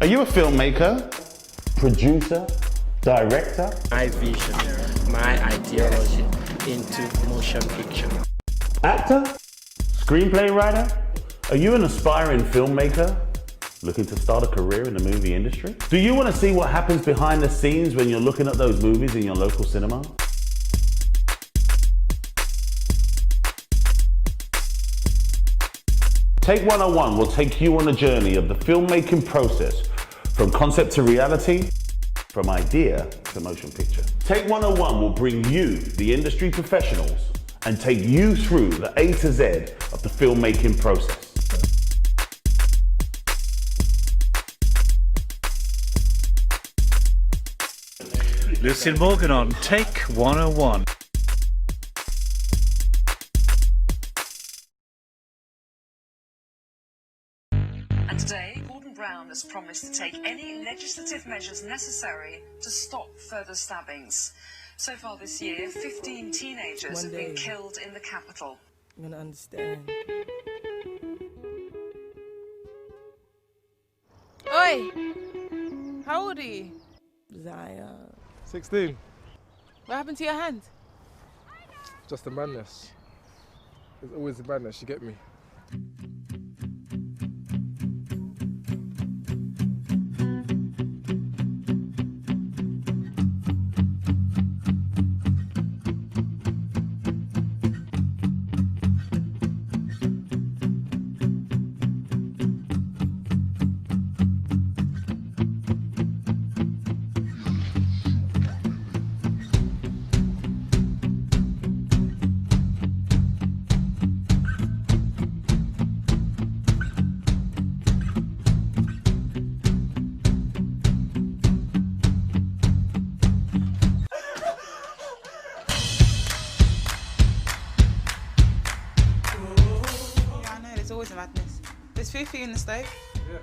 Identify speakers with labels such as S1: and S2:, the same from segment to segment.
S1: Are you a filmmaker, producer, director?
S2: My vision, my ideology into motion picture.
S1: Actor? Screenplay writer? Are you an aspiring filmmaker looking to start a career in the movie industry? Do you want to see what happens behind the scenes when you're looking at those movies in your local cinema? Take 101 will take you on a journey of the filmmaking process from concept to reality, from idea to motion picture. Take 101 will bring you, the industry professionals, and take you through the A to Z of the filmmaking process.
S3: Lucille Morgan on Take 101.
S4: And today, Gordon Brown has promised to take any legislative measures necessary to stop further stabbings. So far this year, 15 teenagers have been killed in the capital.
S5: I'm gonna understand.
S6: Oi! How old are you?
S5: Zion.
S7: 16.
S6: What happened to your hand?
S7: Just the madness. It's always the madness, you get me?
S6: Always a madness. There's food for you in the stove.
S7: Yeah.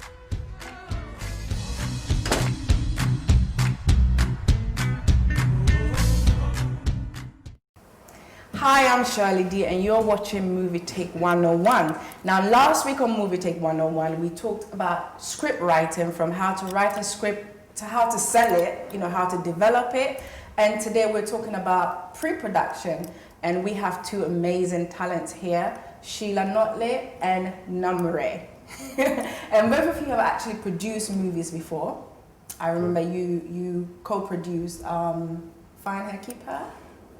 S5: Hi, I'm Shirley D and you're watching Movie Take 101. Now last week on Movie Take 101 we talked about script writing, from how to write a script to how to sell it, how to develop it. And today we're talking about pre-production, and we have two amazing talents here, Sheila Notley and Namre. And both of you have actually produced movies before. I remember you co-produced Find Her, Keep Her.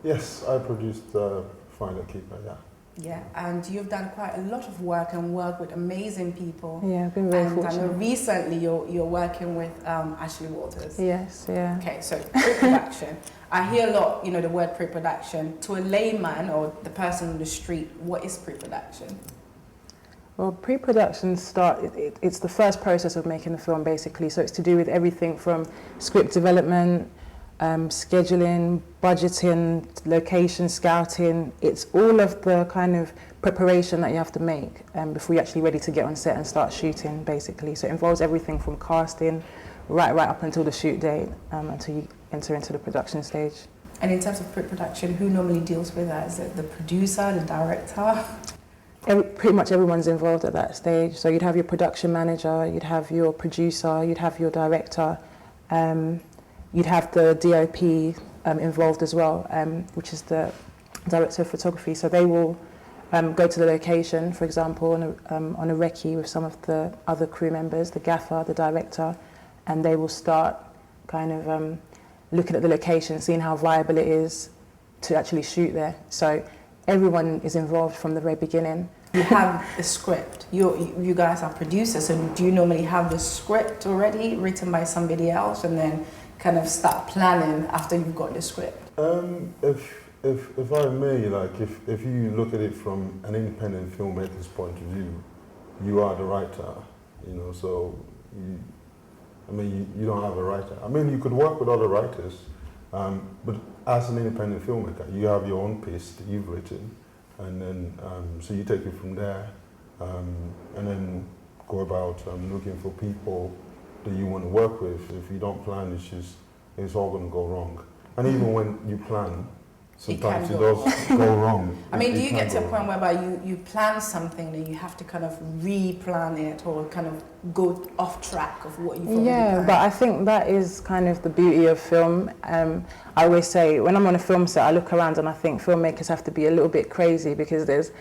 S8: Yes, I produced Find Her, Keep Her, yeah.
S5: Yeah, and you've done quite a lot of work and work with amazing people.
S9: Yeah, I've been very
S5: fortunate. I know
S9: fortunate.
S5: recently you're working with Ashley Waters.
S9: Yes, yeah.
S5: Okay, so pre-production. I hear a lot, the word pre-production. To a layman or the person on the street, what is pre-production?
S9: Well, pre-production it's the first process of making a film basically. So it's to do with everything from script development, scheduling, budgeting, location scouting. It's all of the kind of preparation that you have to make before you're actually ready to get on set and start shooting basically. So it involves everything from casting right up until the shoot date, until you enter into the production stage.
S5: And in terms of pre-production, who normally deals with that? Is it the producer, the director?
S9: Pretty much everyone's involved at that stage. So you'd have your production manager, you'd have your producer, you'd have your director, you'd have the DOP involved as well, which is the director of photography. So they will go to the location, for example, on a recce with some of the other crew members, the gaffer, the director, and they will start kind of looking at the location, seeing how viable it is to actually shoot there. So everyone is involved from the very beginning.
S5: You have a script. You guys are producers, so do you normally have the script already written by somebody else and then kind of start planning after you've got the script?
S8: If I may, if you look at it from an independent filmmaker's point of view, you are the writer, so you don't have a writer. You could work with other writers, but as an independent filmmaker, you have your own piece that you've written, and then so you take it from there, and then go about looking for people that you want to work with. If you don't plan, it's all going to go wrong. And even when you plan, sometimes it
S5: go
S8: does go wrong.
S5: I mean, do you
S8: can
S5: get to a
S8: go
S5: point
S8: wrong.
S5: whereby you plan something and you have to kind of replan it or kind of go off track of what you've already
S9: Yeah,
S5: planned?
S9: but I think that is kind of the beauty of film. I always say when I'm on a film set, I look around and I think filmmakers have to be a little bit crazy because there's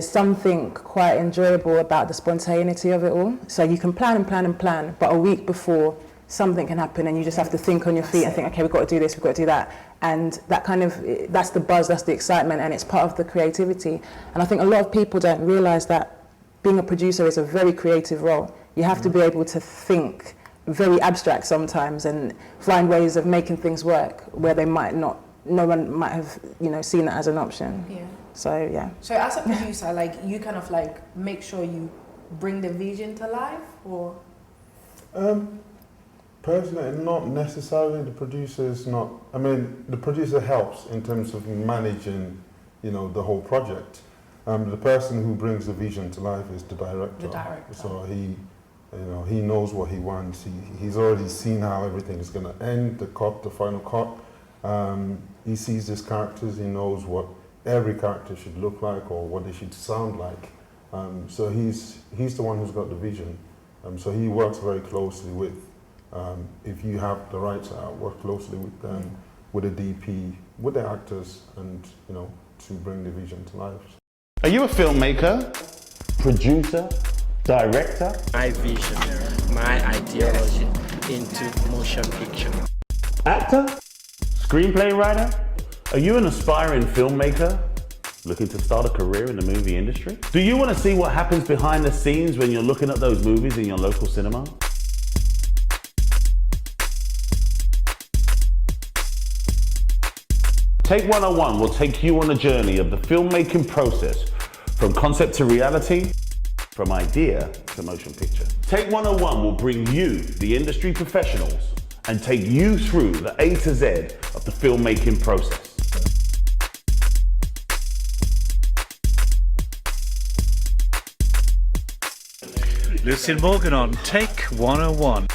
S9: something quite enjoyable about the spontaneity of it all. So you can plan and plan and plan, but a week before something can happen and you just have to think on your feet and think, okay, we've got to do this, we've got to do that. And that kind of, that's the buzz, that's the excitement, and it's part of the creativity. And I think a lot of people don't realise that being a producer is a very creative role. You have to be able to think very abstract sometimes and find ways of making things work where they might not, no one might have, seen that as an option.
S5: Yeah.
S9: So, yeah.
S5: So as a producer, like, you kind of like make sure you bring the vision to life, or?
S8: Personally, not necessarily. The producer is not. I mean, the producer helps in terms of managing, the whole project. The person who brings the vision to life is the director.
S5: The director.
S8: So he knows what he wants. He's already seen how everything is going to end. The final cut. He sees his characters. He knows what every character should look like or what they should sound like. So he's the one who's got the vision. So he works very closely with. If you have the rights out, work closely with them, with the DP, with the actors, and to bring the vision to life.
S1: Are you a filmmaker, producer, director?
S2: My vision, my ideology into motion picture.
S1: Actor? Screenplay writer? Are you an aspiring filmmaker looking to start a career in the movie industry? Do you want to see what happens behind the scenes when you're looking at those movies in your local cinema? Take 101 will take you on a journey of the filmmaking process from concept to reality, from idea to motion picture. Take 101 will bring you, the industry professionals, and take you through the A to Z of the filmmaking process.
S3: Lucille Morgan on Take 101.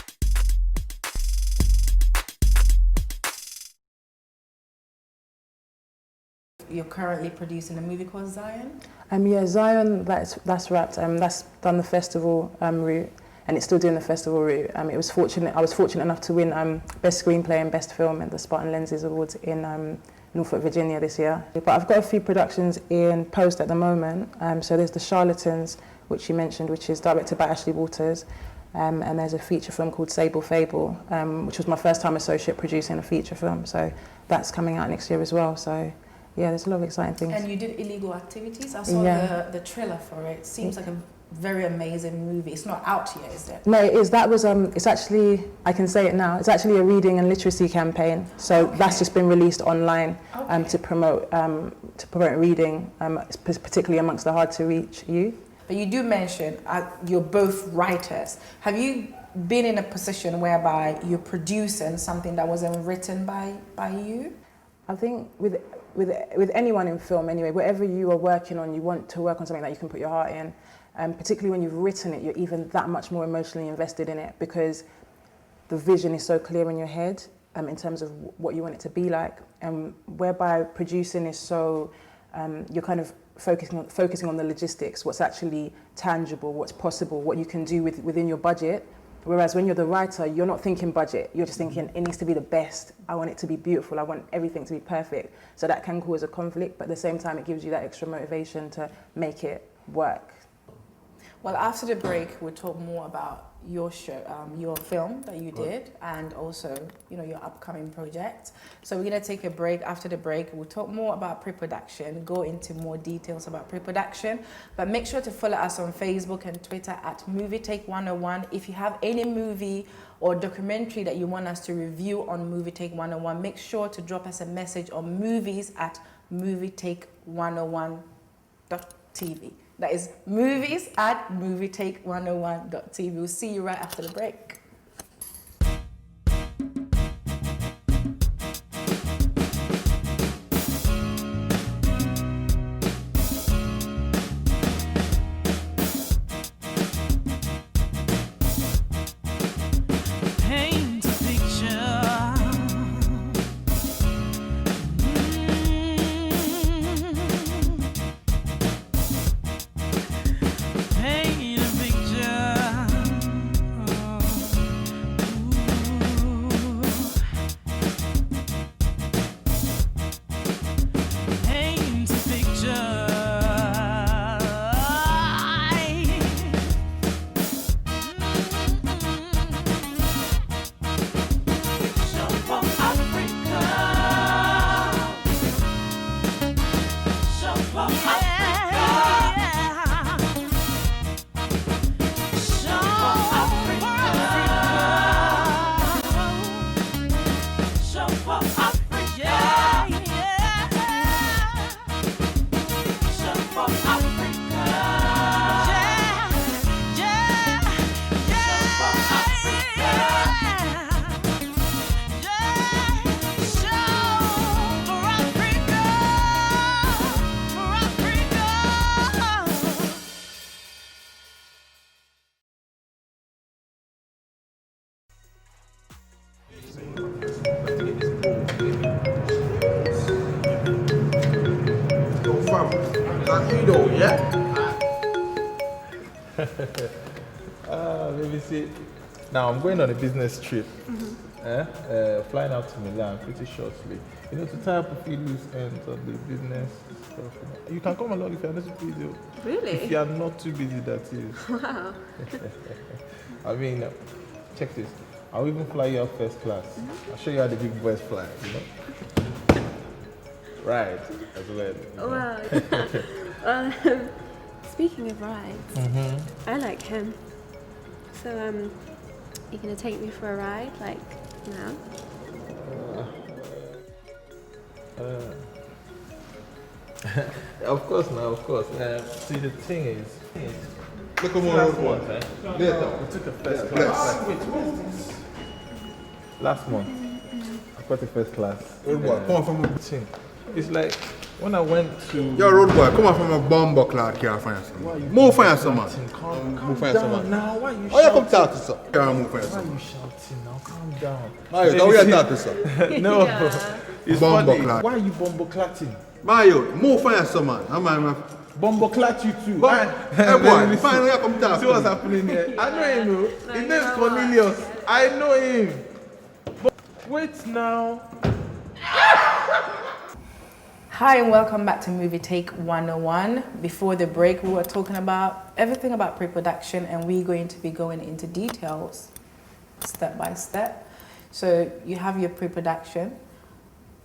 S5: You're currently producing a movie called Zion?
S9: Yeah, Zion, that's wrapped. That's done the festival route, and it's still doing the festival route. I was fortunate enough to win Best Screenplay and Best Film at the Spartan Lenses Awards in Norfolk, Virginia this year. But I've got a few productions in post at the moment. So there's The Charlatans, which you mentioned, which is directed by Ashley Waters. And there's a feature film called Sable Fable, which was my first time associate producing a feature film. So that's coming out next year as well. So yeah, there's a lot of exciting things.
S5: And you did Illegal Activities? I saw the trailer for it. It seems like a very amazing movie. It's not out yet, is it?
S9: No, it is. That was, it's actually, I can say it now, it's actually a reading and literacy campaign. So that's just been released online to promote reading, particularly amongst the hard to reach youth.
S5: But you do mention you're both writers. Have you been in a position whereby you're producing something that wasn't written by you?
S9: I think with anyone in film anyway, whatever you are working on, you want to work on something that you can put your heart in. Particularly when you've written it, you're even that much more emotionally invested in it because the vision is so clear in your head in terms of what you want it to be like. Whereby producing is so, you're kind of focusing on the logistics, what's actually tangible, what's possible, what you can do within your budget. Whereas when you're the writer, you're not thinking budget, you're just thinking it needs to be the best, I want it to be beautiful, I want everything to be perfect. So that can cause a conflict, but at the same time it gives you that extra motivation to make it work.
S5: Well, after the break, we'll talk more about your show, your film that you did, and also, your upcoming project. So we're gonna take a break. After the break, we'll talk more about pre-production, go into more details about pre-production, but make sure to follow us on Facebook and Twitter at MovieTake101. If you have any movie or documentary that you want us to review on Movie Take 101, make sure to drop us a message on movies@movietake101.tv. That is movies@movietake101.tv. We'll see you right after the break.
S10: Paint a picture.
S7: Let me see. Now I'm going on a business trip. Flying out to Milan pretty shortly. You know, to tie up a few loose ends of the business stuff. You can come along if you're not too busy.
S6: Really?
S7: If you are not too busy, that is.
S6: Wow.
S7: I mean, check this. I'll even fly you out first class. I'll show you how the big boys fly, you know? Right, as well.
S10: Well, speaking of rides, I like him. So, you gonna take me for a ride, like now?
S7: Of course, now, of course. See, the thing is,
S11: look at
S7: last
S11: more
S7: month,
S11: one.
S7: we took a first class. Wait, what is this? Last month, I got a first class.
S11: Road boy, come on from a
S7: thing. It's like when I went to.
S11: Yo, road boy, come on from a bomb clock here, find some. Move find some man.
S7: Move find some man. Now, why you?
S11: Oh, you come talk to sir. Here, move find
S7: Why
S11: some.
S7: you shouting now? Calm down.
S11: Mario, how you talk to sir?
S7: No, it's
S11: Bombo
S7: funny.
S11: clock.
S7: Why are you bombo clatting?
S11: Mario, move find some man. I'm my
S7: Bombo clat you too.
S11: Hey boy, find where you come talk.
S7: See what's happening here? I know him. His name is Cornelius. I know him. But wait now.
S5: Hi and welcome back to Movie Take 101. Before the break, we were talking about everything about pre-production, and we're going to be going into details step by step. So you have your pre-production,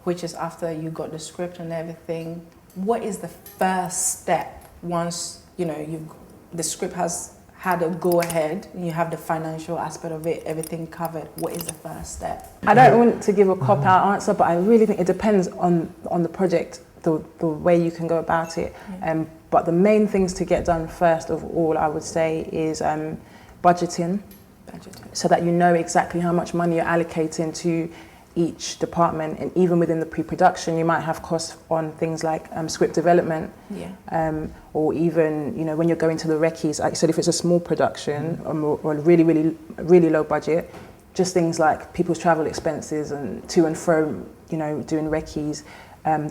S5: which is after you got the script and everything. What is the first step once the script has had a go ahead and you have the financial aspect of it, everything covered? What is the first step?
S9: I don't want to give a cop-out answer, but I really think it depends on the project, the way you can go about it. But the main things to get done first of all, I would say, is budgeting, so that you know exactly how much money you're allocating to each department. And even within the pre-production, you might have costs on things like script development, or even when you're going to the recce's. Like I said, if it's a small production or really low budget, just things like people's travel expenses and to and fro, doing recce's,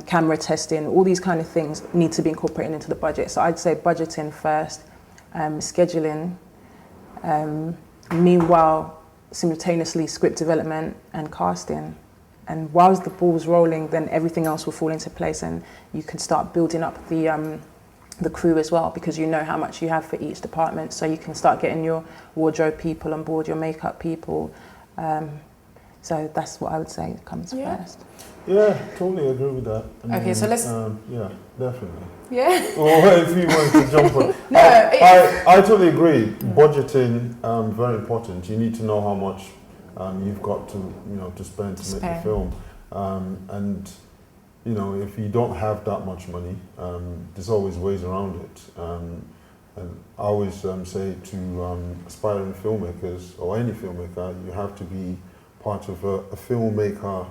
S9: camera testing, all these kind of things need to be incorporated into the budget. So I'd say budgeting first, scheduling, meanwhile simultaneously script development and casting. And whilst the ball's rolling, then everything else will fall into place, and you can start building up the crew as well, because you know how much you have for each department. So you can start getting your wardrobe people on board, your makeup people. So that's what I would say comes first.
S8: Yeah, totally agree with that.
S5: Okay, so let's...
S8: yeah, definitely.
S5: Yeah.
S8: Or if you want to jump on.
S5: No,
S8: I totally agree. Budgeting, very important. You need to know how much you've got to spend to make the film. And if you don't have that much money, there's always ways around it. And I always say to aspiring filmmakers or any filmmaker, you have to be part of a filmmaker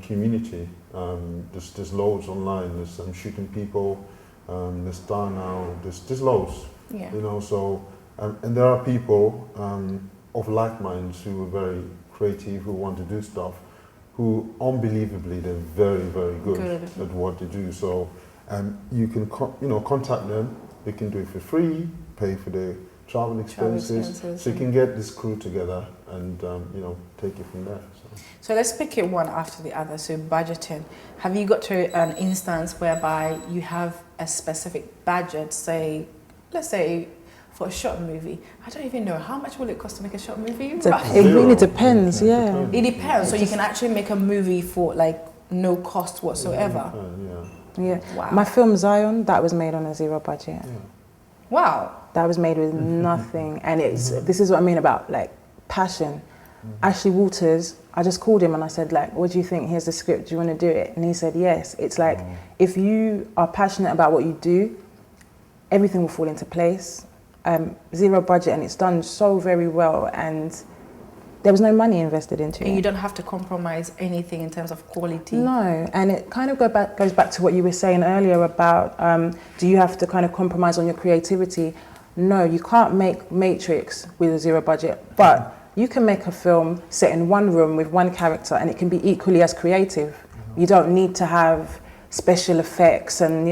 S8: community. There's loads online. There's shooting people. There's Star Now. There's loads.
S5: Yeah.
S8: So and there are people of like minds who are very creative, who want to do stuff, who unbelievably they're very, very good at what they do. So you can contact them. They can do it for free, pay for the travel expenses, so you can get this crew together and take it from there.
S5: So let's pick it one after the other. So budgeting. Have you got to an instance whereby you have a specific budget, let's say for a short movie? I don't even know, how much will it cost to make a short movie?
S9: It really depends, yeah.
S5: It depends. So you can actually make a movie for no cost whatsoever.
S9: Yeah.
S5: Wow.
S9: My film Zion, that was made on a zero budget.
S5: Yeah. Wow.
S9: That was made with nothing. And this is what I mean about passion. Ashley Walters, I just called him and I said, what do you think? Here's the script, do you want to do it? And he said yes. It's if you are passionate about what you do, everything will fall into place. Zero budget, and it's done so very well, and there was no money invested into it.
S5: And you don't have to compromise anything in terms of quality.
S9: No, and it kind of goes back to what you were saying earlier about do you have to kind of compromise on your creativity? No, you can't make Matrix with a zero budget, but you can make a film set in one room with one character and it can be equally as creative. You don't need to have special effects and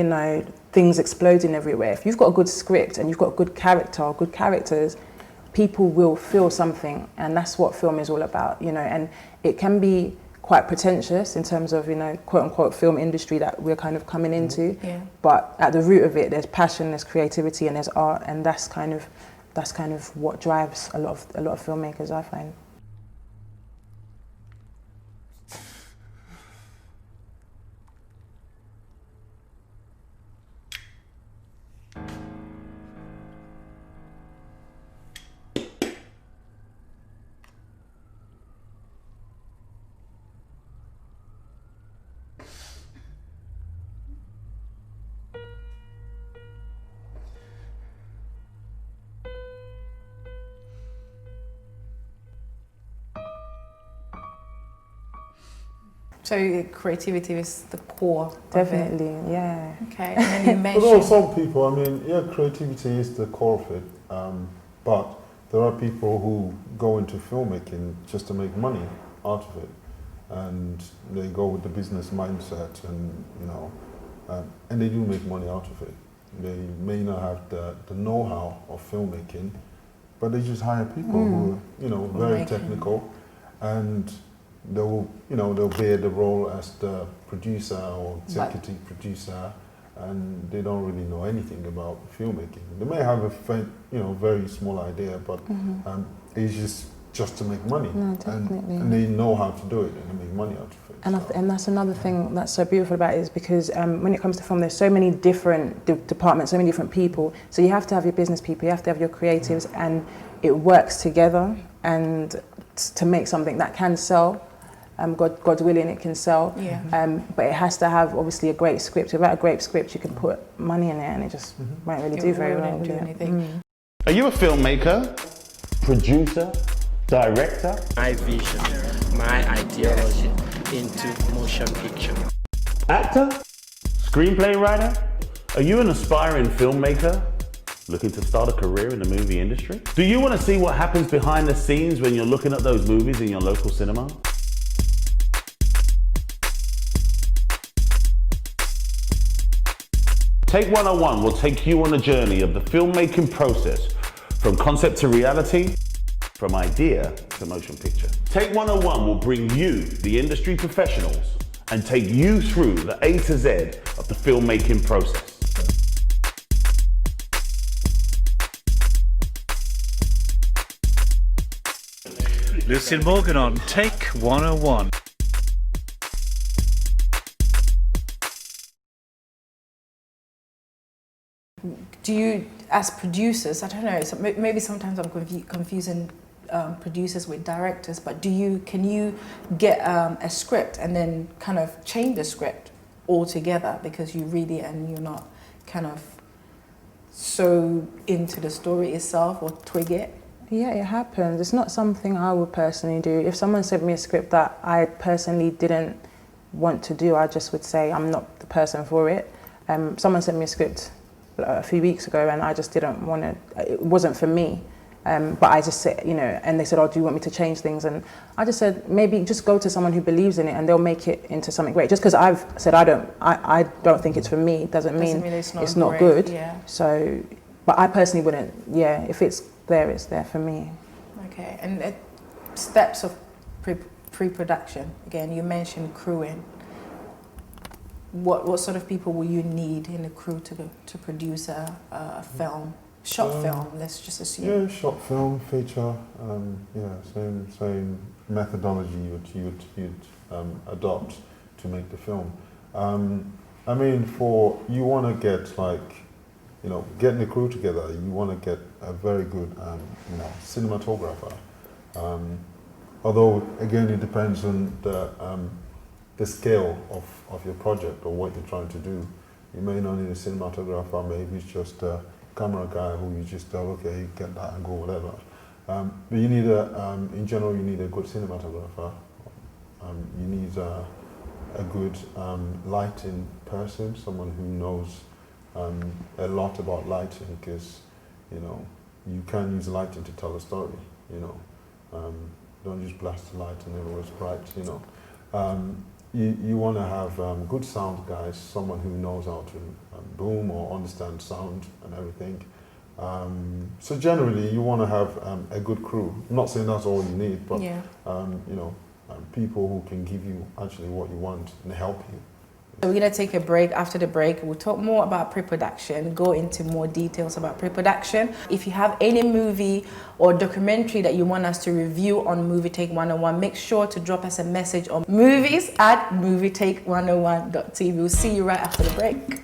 S9: things exploding everywhere. If you've got a good script and you've got a good character or good characters, people will feel something, and that's what film is all about, you know. And it can be quite pretentious in terms of, you know, quote unquote film industry that we're kind of coming into.
S5: Yeah.
S9: But at the root of it, there's passion, there's creativity, and there's art, and that's kind of what drives a lot of filmmakers, I find.
S5: So creativity is the core.
S9: Definitely, yeah.
S5: Okay, and then you mentioned.
S8: Although some people, I mean, yeah, creativity is the core of it, but there are people who go into filmmaking just to make money out of it, and they go with the business mindset, and you know, and they do make money out of it. They may not have the know-how of filmmaking, but they just hire people who are, you know, very technical, and they'll bear the role as the producer or executive producer, and they don't really know anything about filmmaking. They may have a very small idea, but it's just to make money.
S9: No, definitely.
S8: And they know how to do it, and they make money out of it.
S9: And that's another thing that's so beautiful about it, is because when it comes to film, there's so many different departments, so many different people. So you have to have your business people, you have to have your creatives, and it works together, and to make something that can sell. God willing, it can sell.
S5: Yeah.
S9: But it has to have obviously a great script. Without a great script, you can put money in it, and it just won't really do very well.
S5: Do anything.
S1: Are you a filmmaker, producer, director?
S2: My vision, my ideology into motion picture.
S1: Actor? Screenplay writer? Are you an aspiring filmmaker looking to start a career in the movie industry? Do you want to see what happens behind the scenes when you're looking at those movies in your local cinema? Take 101 will take you on a journey of the filmmaking process, from concept to reality, from idea to motion picture. Take 101 will bring you, the industry professionals, and take you through the A to Z of the filmmaking process.
S3: Lucille Morgan on Take 101.
S5: Do you, as producers, I don't know, so maybe sometimes I'm confusing producers with directors, but can you get a script and then kind of change the script altogether because you read it and you're not kind of so into the story itself, or twig it?
S9: Yeah, it happens. It's not something I would personally do. If someone sent me a script that I personally didn't want to do, I just would say I'm not the person for it. Someone sent me a script a few weeks ago, and I just didn't want to. It wasn't for me. But I just said, you know, and they said, "Oh, do you want me to change things?" And I just said, maybe just go to someone who believes in it, and they'll make it into something great. Just because I've said I don't think it's for me, doesn't mean it's not good.
S5: Yeah.
S9: So, but I personally wouldn't. Yeah, if it's there for me.
S5: Okay, and steps of pre-production. Again, you mentioned crewing. What sort of people will you need in the crew to produce a film? Short film, let's just assume.
S8: Yeah, short film, feature, same methodology you'd adopt to make the film. I mean, you want to get getting the crew together, you want to get a very good, cinematographer. Although, again, it depends on the scale of your project or what you're trying to do. You may not need a cinematographer, maybe it's just a camera guy who you just tell, okay, get that angle, whatever. But you need in general, you need a good cinematographer. You need a good lighting person, someone who knows a lot about lighting, because, you can use lighting to tell a story, Don't just blast the light and everyone's bright, you want to have good sound guys, someone who knows how to boom or understand sound and everything. So generally, you want to have a good crew. I'm not saying that's all you need, but people who can give you actually what you want and help you.
S5: So we're going to take a break. After the break, we'll talk more about pre-production, go into more details about pre-production. If you have any movie or documentary that you want us to review on Movie Take 101, make sure to drop us a message on movies@movietake101.tv. We'll see you right after the break.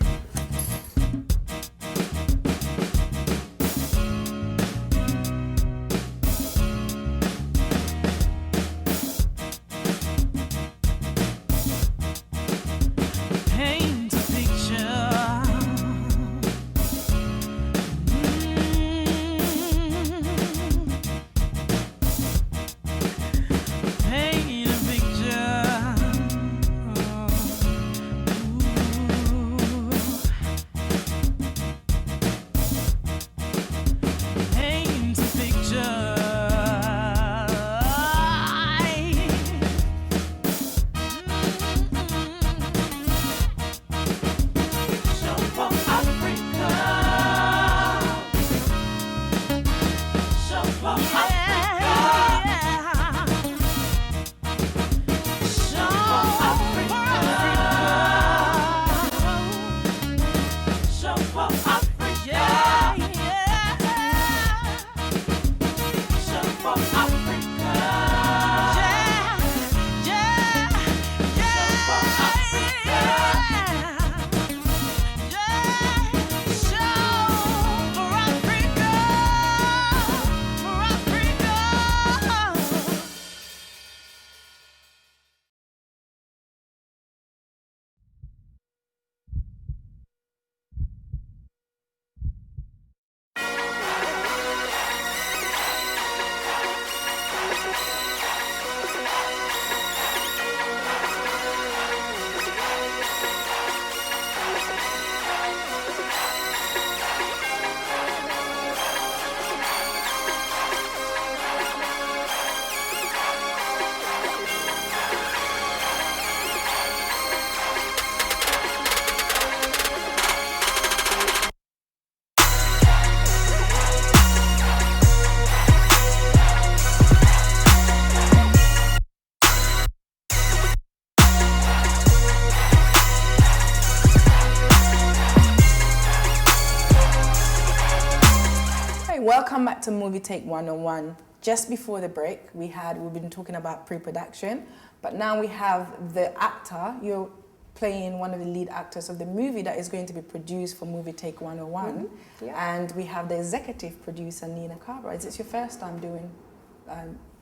S5: Welcome back to Movie Take 101. Just before the break, we've been talking about pre-production, but now we have the actor. You're playing one of the lead actors of the movie that is going to be produced for Movie Take 101.
S9: Mm-hmm. Yeah.
S5: And we have the executive producer, Nina Cabra. Is this your first time doing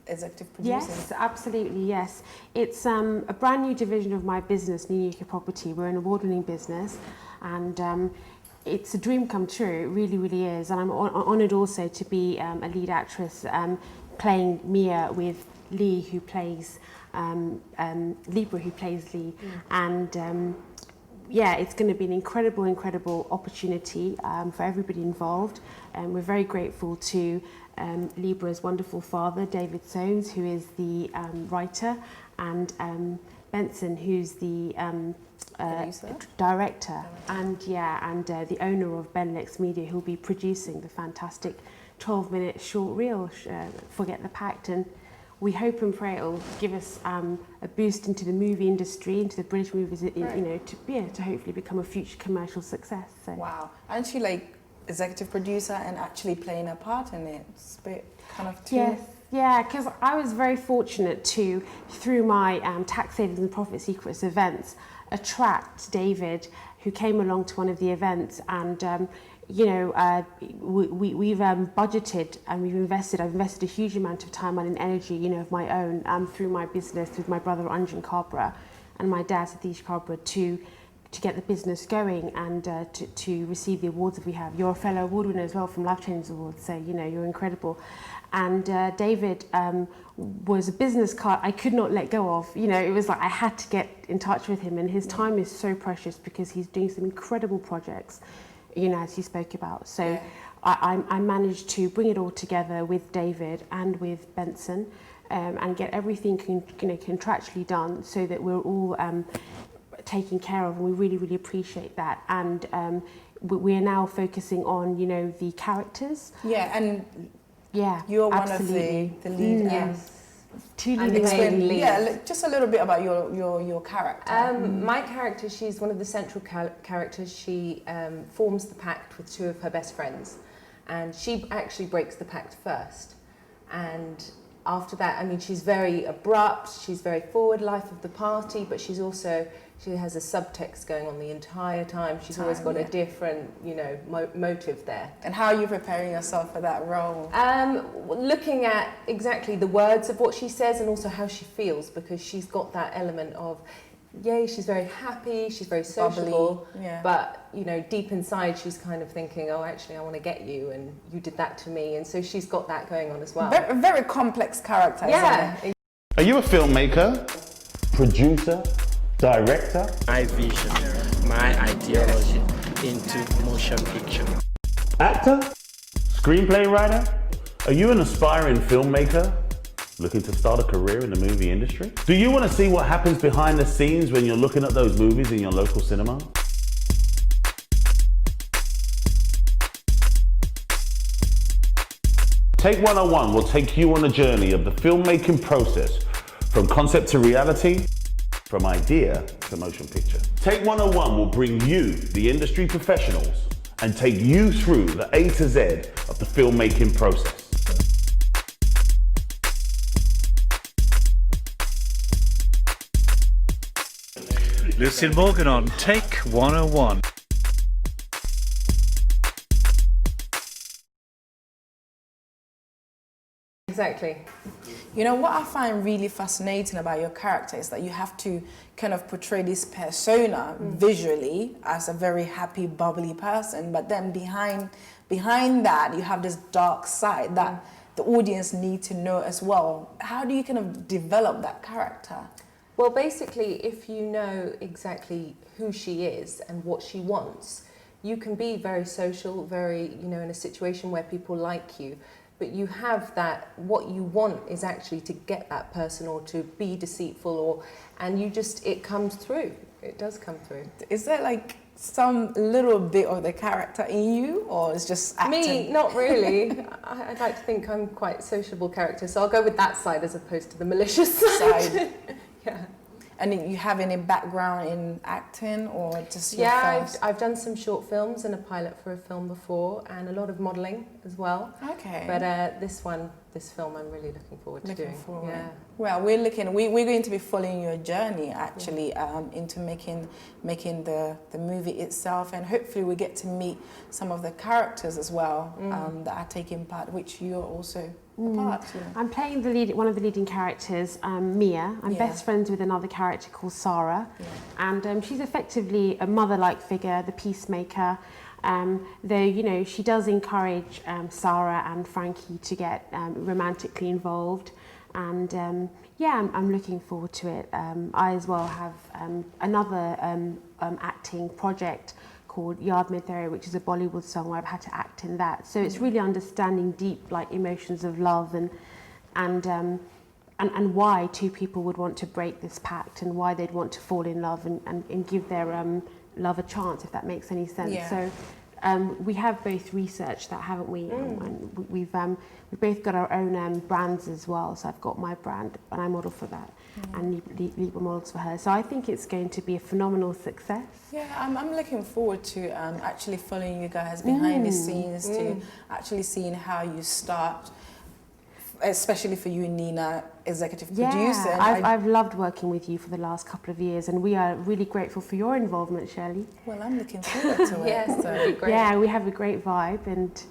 S5: executive producing?
S12: Yes, absolutely, yes. It's a brand new division of my business, New UK Property. We're an award-winning business, and it's a dream come true. It really, really is. And I'm honoured also to be a lead actress playing Mia with Lee, who plays Libra, who plays Lee. And yeah, it's going to be an incredible opportunity for everybody involved. And we're very grateful to Libra's wonderful father, David Soames, who is the writer, and Benson, who's the director, and the owner of Benlex Media, who'll be producing the fantastic 12-minute short reel, Forget the Pact. And we hope and pray it'll give us a boost into the movie industry, into the British movies, to hopefully become a future commercial success. So.
S5: Wow. Aren't you like executive producer and actually playing a part in it? It's a bit kind of too...
S12: Yes. Yeah, because I was very fortunate to, through my Tax Savings and Profit Secrets events, attract David, who came along to one of the events, and we've budgeted and we've invested. I've invested a huge amount of time and energy, of my own, through my business, with my brother Anjan Kabra and my dad Satish Kabra, to get the business going and to receive the awards that we have. You're a fellow award winner as well from Life Changes Awards, so you're incredible. And David was a business card I could not let go of. It was like I had to get in touch with him, and his time is so precious because he's doing some incredible projects, as you spoke about. So yeah. I managed to bring it all together with David and with Benson, and get everything contractually done so that we're all taken care of, and we really, really appreciate that. And we are now focusing on, the characters.
S5: Yeah, and you're
S12: absolutely.
S5: one of the lead.
S12: Yes. Two leading ladies.
S5: Yeah, just a little bit about your character.
S13: My character, she's one of the central characters. She forms the pact with two of her best friends, and she actually breaks the pact first. And after that, she's very abrupt, she's very forward, life of the party, but she has a subtext going on the entire time. She's always got a different, motive there.
S5: And how are you preparing yourself for that role?
S13: Looking at exactly the words of what she says and also how she feels, because she's got that element of, she's very happy, she's very sociable, but deep inside she's kind of thinking, oh, actually I want to get you, and you did that to me, and so she's got that going on as well.
S5: Very, very complex character.
S13: Yeah.
S5: Isn't it?
S1: Are you a filmmaker, producer, director?
S2: My vision, my ideology into motion picture.
S1: Actor? Screenplay writer? Are you an aspiring filmmaker looking to start a career in the movie industry? Do you want to see what happens behind the scenes when you're looking at those movies in your local cinema? Take 101 will take you on a journey of the filmmaking process from concept to reality, from idea to motion picture. Take 101 will bring you, the industry professionals, and take you through the A to Z of the filmmaking process.
S3: Lucille Morgan on Take 101.
S13: Exactly.
S5: What I find really fascinating about your character is that you have to kind of portray this persona visually as a very happy, bubbly person, but then behind that you have this dark side that the audience need to know as well. How do you kind of develop that character?
S13: Well, basically, if you know exactly who she is and what she wants, you can be very social, very, in a situation where people like you, but you have that, what you want is actually to get that person or to be deceitful, and it comes through. It does come through.
S5: Is there like some little bit of the character in you, or it's just acting?
S13: Me, not really. I'd like to think I'm quite a sociable character, so I'll go with that side as opposed to the malicious side. Yeah.
S5: And you have any background in acting, or just your first?
S13: I've done some short films and a pilot for a film before, and a lot of modelling as well.
S5: Okay.
S13: But this film, I'm really looking forward to doing. Yeah.
S5: Well, we're going to be following your journey actually into making the movie itself, and hopefully we get to meet some of the characters as well that are taking part, which you're also a part. Yeah.
S12: I'm playing one of the leading characters, Mia. I'm best friends with another character called Sarah, and she's effectively a mother-like figure, the peacemaker. Though she does encourage Sarah and Frankie to get romantically involved, and I'm looking forward to it. I as well have another acting project called Yard Mein Theory, which is a Bollywood song where I've had to act in that. So it's really understanding deep emotions of love and why two people would want to break this pact, and why they'd want to fall in love and give their love a chance, if that makes any sense.
S5: Yeah.
S12: So we have both researched that, haven't we? And we've both got our own brands as well. So I've got my brand, and I model for that, and Libra models for her. So I think it's going to be a phenomenal success.
S5: Yeah, I'm looking forward to actually following you guys behind the scenes, to actually seeing how you start, especially for you, Nina, executive producer.
S12: I've loved working with you for the last couple of years, and we are really grateful for your involvement, Shirley.
S5: Well, I'm looking forward to it.
S13: Yes, that'd be great.
S12: Yeah, we have a great vibe, and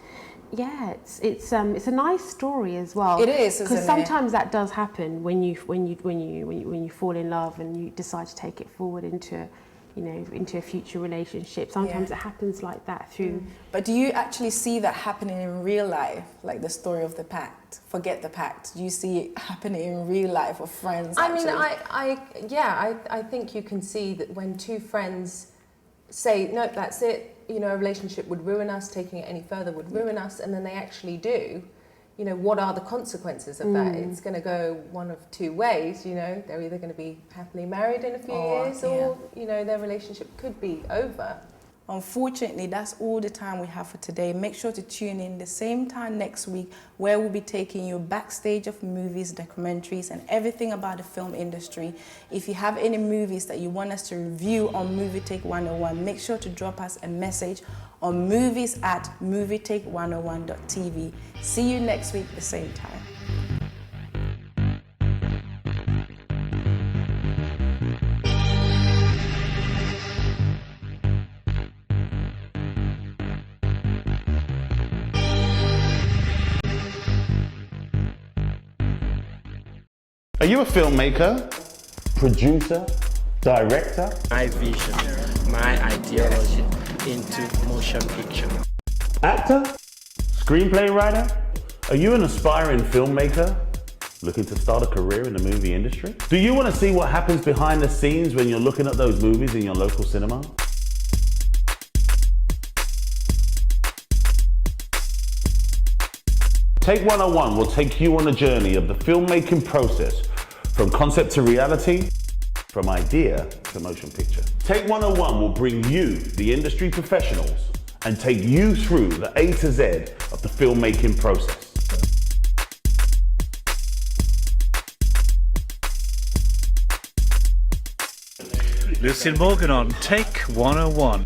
S12: it's a nice story as well.
S5: It is,
S12: because sometimes that does happen when you fall in love and you decide to take it forward into a future relationship. Sometimes it happens like that through.
S5: But do you actually see that happening in real life, like the story of the pact? Forget the pact. Do you see it happening in real life or friends?
S13: I think you can see that when two friends say, nope, that's it, a relationship would ruin us, taking it any further would ruin us, and then they actually do, you know, what are the consequences of that? It's going to go one of two ways, you know. They're either going to be happily married in a few years or, you know, their relationship could be over.
S5: Unfortunately, that's all the time we have for today. Make sure to tune in the same time next week where we'll be taking you backstage of movies, documentaries, and everything about the film industry. If you have any movies that you want us to review on Movie Take 101, make sure to drop us a message on movies@movietake101.tv. See you next week at the same time.
S1: Are you a filmmaker, producer, director?
S2: My vision, my ideology into motion picture.
S1: Actor? Screenplay writer? Are you an aspiring filmmaker looking to start a career in the movie industry? Do you want to see what happens behind the scenes when you're looking at those movies in your local cinema? Take 101 will take you on a journey of the filmmaking process from concept to reality, from idea to motion picture. Take 101 will bring you, the industry professionals, and take you through the A to Z of the filmmaking process.
S3: Lucille Morgan on Take 101.